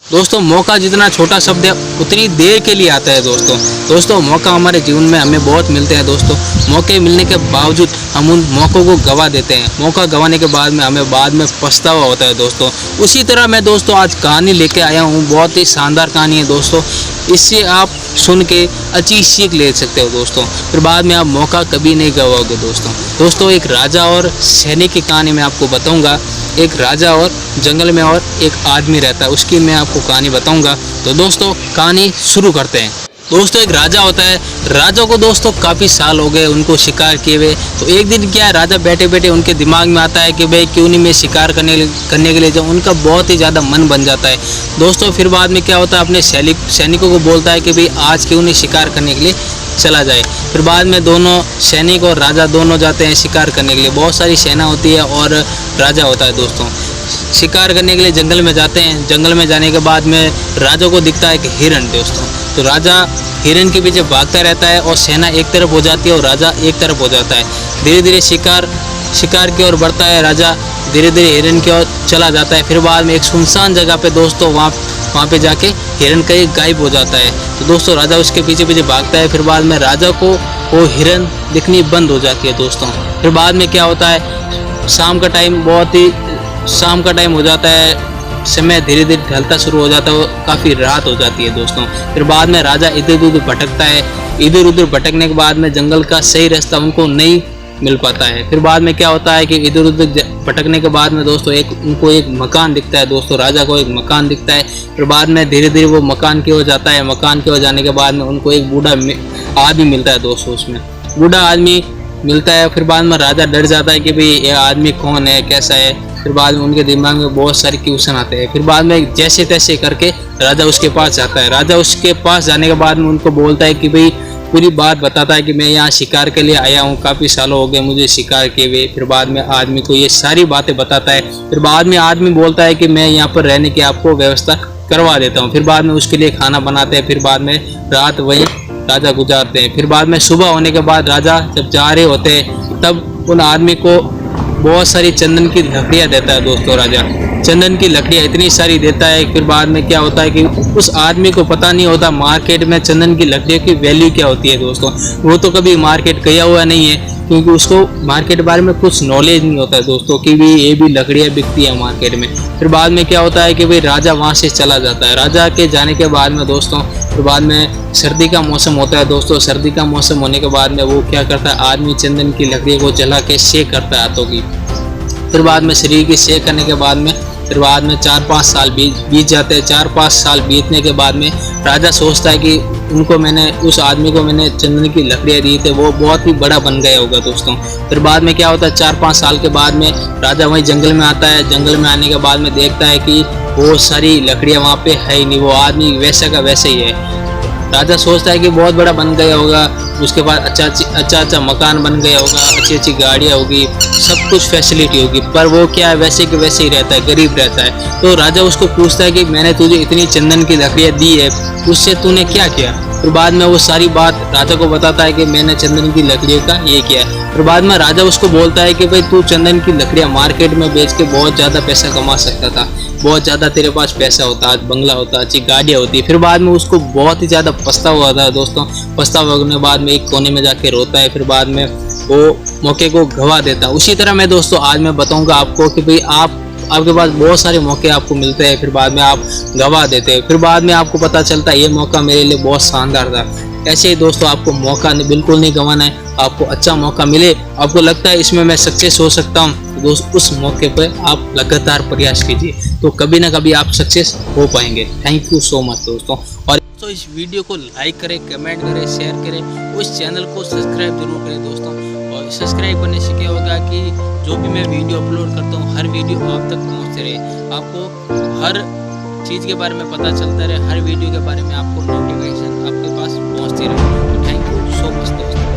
दोस्तों मौका जितना छोटा शब्द है उतनी देर के लिए आता है दोस्तों मौका हमारे जीवन में हमें बहुत मिलते हैं दोस्तों। मौके मिलने के बावजूद हम उन मौक़ों को गवा देते हैं। मौका गंवाने के बाद में हमें बाद में पछतावा होता है दोस्तों। उसी तरह मैं दोस्तों आज कहानी लेके आया हूँ, बहुत ही शानदार कहानी है दोस्तों। इससे आप सुन के अच्छी सीख ले सकते हो दोस्तों, फिर बाद में आप मौका कभी नहीं गवाओगे दोस्तों। एक राजा और सैनिक की कहानी मैं आपको बताऊंगा। एक राजा और जंगल में और एक आदमी रहता है, उसकी मैं आपको कहानी बताऊंगा। तो दोस्तों कहानी शुरू करते हैं। दोस्तों एक राजा होता है। राजा को दोस्तों काफ़ी साल हो गए उनको शिकार किए हुए। तो एक दिन क्या है, राजा बैठे बैठे उनके दिमाग में आता है कि भाई क्यों नहीं मैं शिकार करने के लिए जाऊँ। उनका बहुत ही ज़्यादा मन बन जाता है दोस्तों। फिर बाद में क्या होता है, अपने सैनिकों को बोलता है कि भाई आज क्यों नहीं शिकार करने के लिए चला जाए। फिर बाद में दोनों सैनिक और राजा दोनों जाते हैं शिकार करने के लिए। बहुत सारी सेना होती है और राजा होता है दोस्तों। शिकार करने के लिए जंगल में जाते हैं। जंगल में जाने के बाद में राजा को दिखता है कि हिरण दोस्तों। तो राजा हिरण के पीछे भागता रहता है और सेना एक तरफ हो जाती है और राजा एक तरफ हो जाता है। धीरे धीरे शिकार की ओर बढ़ता है राजा, धीरे धीरे हिरण की ओर चला जाता है। फिर बाद में एक सुनसान जगह पे दोस्तों वहाँ पे जाके हिरण कहीं गायब हो जाता है। तो दोस्तों राजा उसके पीछे पीछे भागता है। फिर बाद में राजा को वो हिरण दिखनी बंद हो जाती है दोस्तों। फिर बाद में क्या होता है, शाम का टाइम हो जाता है। समय धीरे धीरे ढलता शुरू हो जाता है, काफ़ी रात हो जाती है दोस्तों। फिर बाद में राजा इधर उधर भटकता है। इधर उधर भटकने के बाद में जंगल का सही रास्ता उनको नहीं मिल पाता है। फिर बाद में क्या होता है कि इधर उधर भटकने के बाद में दोस्तों उनको एक मकान दिखता है दोस्तों। राजा को एक मकान दिखता है। फिर बाद में धीरे धीरे वो मकान की ओर जाता है। मकान की ओर जाने के बाद में उनको एक बूढ़ा आदमी मिलता है दोस्तों। उसमें बूढ़ा आदमी मिलता है। फिर बाद में राजा डर जाता है कि भाई ये आदमी कौन है, कैसा है। फिर बाद में उनके दिमाग में बहुत सारे क्वेश्चन आते हैं। फिर बाद में जैसे तैसे करके राजा उसके पास जाता है। राजा उसके पास जाने के बाद में उनको बोलता है कि भाई पूरी बात बताता है कि मैं यहाँ शिकार के लिए आया हूँ, काफ़ी सालों हो गए मुझे शिकार किए हुए। फिर बाद में आदमी को ये सारी बातें बताता है। फिर बाद में आदमी बोलता है कि मैं यहाँ पर रहने की आपको व्यवस्था करवा देता हूँ। फिर बाद में उसके लिए खाना बनाते हैं। फिर बाद में रात वहीं राजा गुजारते हैं। फिर बाद में सुबह होने के बाद राजा जब जा रहे होते हैं तब उन आदमी को बहुत सारी चंदन की लकड़ियाँ देता है दोस्तों। राजा चंदन की लकड़ियाँ इतनी सारी देता है। फिर बाद में क्या होता है कि उस आदमी को पता नहीं होता मार्केट में चंदन की लकड़ियों की वैल्यू क्या होती है दोस्तों। वो तो कभी मार्केट गया हुआ नहीं है, क्योंकि उसको मार्केट के बारे में कुछ नॉलेज नहीं होता है दोस्तों कि भी ये भी लकड़ियाँ बिकती है मार्केट में। फिर बाद में क्या होता है कि भाई राजा वहाँ से चला जाता है। राजा के जाने के बाद में दोस्तों फिर बाद में सर्दी का मौसम होता है दोस्तों। सर्दी का मौसम होने के बाद में वो क्या करता है, आदमी चंदन की लकड़ी को जला के सेक करता है हाथों की। फिर बाद में शरीर की सेक करने के बाद में फिर बाद में 4-5 साल बीत जाते हैं। 4-5 साल बीतने के बाद में राजा सोचता है कि उस आदमी को मैंने चंदन की लकड़ियाँ दी थी, वो बहुत ही बड़ा बन गया होगा दोस्तों। फिर बाद में क्या होता है, 4-5 साल के बाद में राजा वहीं जंगल में आता है। जंगल में आने के बाद में देखता है कि वो सारी लकड़ियाँ वहाँ पे है ही नहीं, वो आदमी वैसा का वैसे ही है। राजा सोचता है कि बहुत बड़ा बन गया होगा, उसके बाद अच्छा मकान बन गया होगा, अच्छी गाड़ियाँ होगी, सब कुछ फैसिलिटी होगी। पर वो क्या है, वैसे के वैसे ही रहता है, गरीब रहता है। तो राजा उसको पूछता है कि मैंने तुझे इतनी चंदन की लकड़ियाँ दी है, उससे तूने क्या किया। फिर बाद में वो सारी बात राजा को बताता है कि मैंने चंदन की लकड़ियों का ये किया। फिर बाद में राजा उसको बोलता है कि भाई तू चंदन की लकड़ियाँ मार्केट में बेच के बहुत ज़्यादा पैसा कमा सकता था, बहुत ज़्यादा तेरे पास पैसा होता, बंगला होता, अच्छी गाड़ियाँ होती। फिर बाद में उसको बहुत ही ज़्यादा पछतावा होता है दोस्तों। पछतावा होने के बाद में एक कोने में जाके रोता है। फिर बाद में वो मौके को गवा देता है। उसी तरह मैं दोस्तों आज मैं बताऊँगा आपको कि भाई आपके पास बहुत सारे मौके आपको मिलते हैं, फिर बाद में आप गवा देते हैं। फिर बाद में आपको पता चलता है ये मौका मेरे लिए बहुत शानदार था। ऐसे ही दोस्तों आपको मौका बिल्कुल नहीं गंवाना है। आपको अच्छा मौका मिले, आपको लगता है इसमें मैं सक्सेस हो सकता हूँ, तो दोस्त उस मौके पर आप लगातार प्रयास कीजिए, तो कभी ना कभी आप सक्सेस हो पाएंगे। थैंक यू सो मच दोस्तों। और दोस्तों इस वीडियो को लाइक करें, कमेंट करें, शेयर करें, उस चैनल को सब्सक्राइब जरूर करें दोस्तों। और सब्सक्राइब करने से क्या होगा कि जो भी मैं वीडियो अपलोड करता हूँ हर वीडियो आप तक पहुँचते रहे, आपको हर चीज़ के बारे में पता चलता रहे, हर वीडियो के बारे में आपको नोटिफिकेशन आपके पास पहुँचती रहे। तो थैंक यू सो मच दोस्तों।